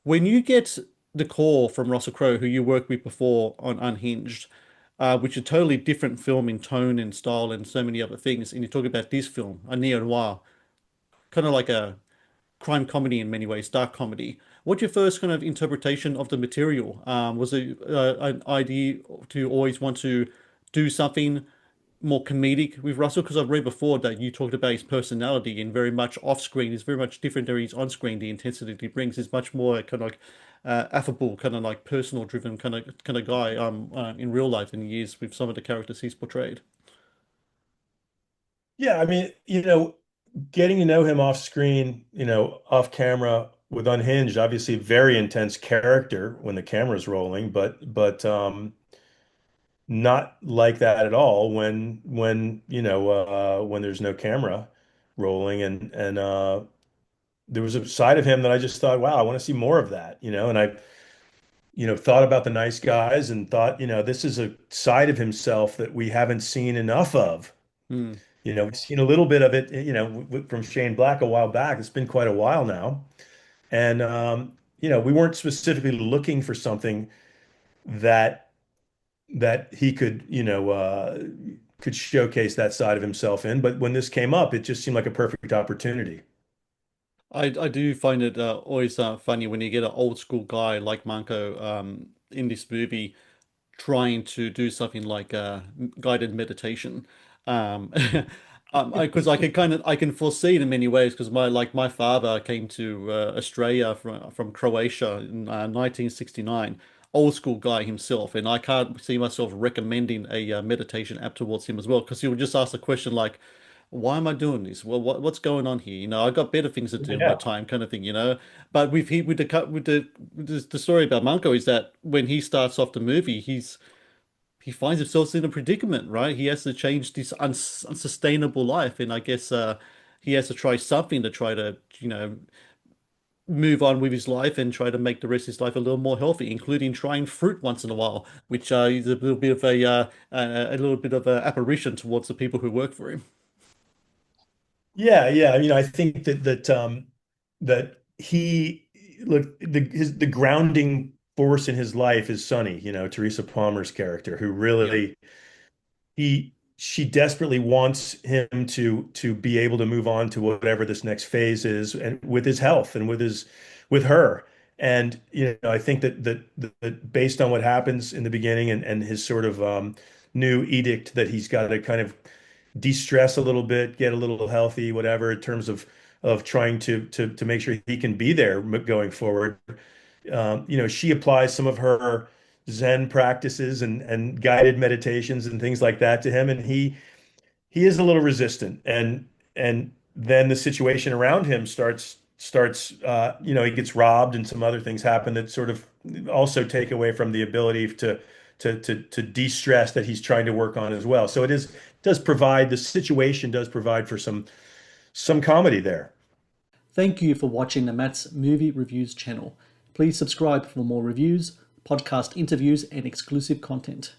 When you get the call from Russell Crowe, who you worked with before on Unhinged, which is a totally different film in tone and style and so many other things, and you talk about this film, a neo-noir, kind of like a crime comedy in many ways, dark comedy. What's your first kind of interpretation of the material? Was it an idea to always want to do something more comedic with Russell? Because I've read before that you talked about his personality and very much off screen is very much different than he's on screen. The intensity that he brings is much more kind of like affable, kind of like personal driven kind of guy in real life than he is with some of the characters he's portrayed. Yeah, I mean, getting to know him off screen, off camera with Unhinged, obviously very intense character when the camera's rolling, but not like that at all when there's no camera rolling and there was a side of him that I just thought, wow, I want to see more of that, and I thought about the nice guys and thought, this is a side of himself that we haven't seen enough of. Hmm. We've seen a little bit of it, from Shane Black a while back. It's been quite a while now. And we weren't specifically looking for something that he could showcase that side of himself in. But when this came up, it just seemed like a perfect opportunity. I do find it always funny when you get an old school guy like Manco in this movie trying to do something like guided meditation. Um, because I can foresee it in many ways because my father came to Australia from Croatia in 1969, old school guy himself, and I can't see myself recommending a meditation app towards him as well because he would just ask the question like, why am I doing this? Well, what's going on here? I got better things to do in my Yeah. time, kind of thing. But with the story about Manco is that when he starts off the movie, he finds himself in a predicament, right? He has to change this unsustainable life, and I guess he has to try something to try to move on with his life and try to make the rest of his life a little more healthy, including trying fruit once in a while, which is a little bit of a apparition towards the people who work for him. Yeah, yeah. I think that he look the grounding force in his life is Sonny, Teresa Palmer's character, who Yep. really she desperately wants him to be able to move on to whatever this next phase is, and with his health and with her. And I think that based on what happens in the beginning and his sort of new edict that he's got to kind of de-stress a little bit, get a little healthy, whatever, in terms of trying to make sure he can be there going forward. She applies some of her Zen practices and guided meditations and things like that to him, and he is a little resistant, and then the situation around him starts. He gets robbed, and some other things happen that sort of also take away from the ability to de-stress that he's trying to work on as well. So the situation does provide for some comedy there. Thank you for watching the Matt's Movie Reviews channel. Please subscribe for more reviews, podcast interviews, and exclusive content.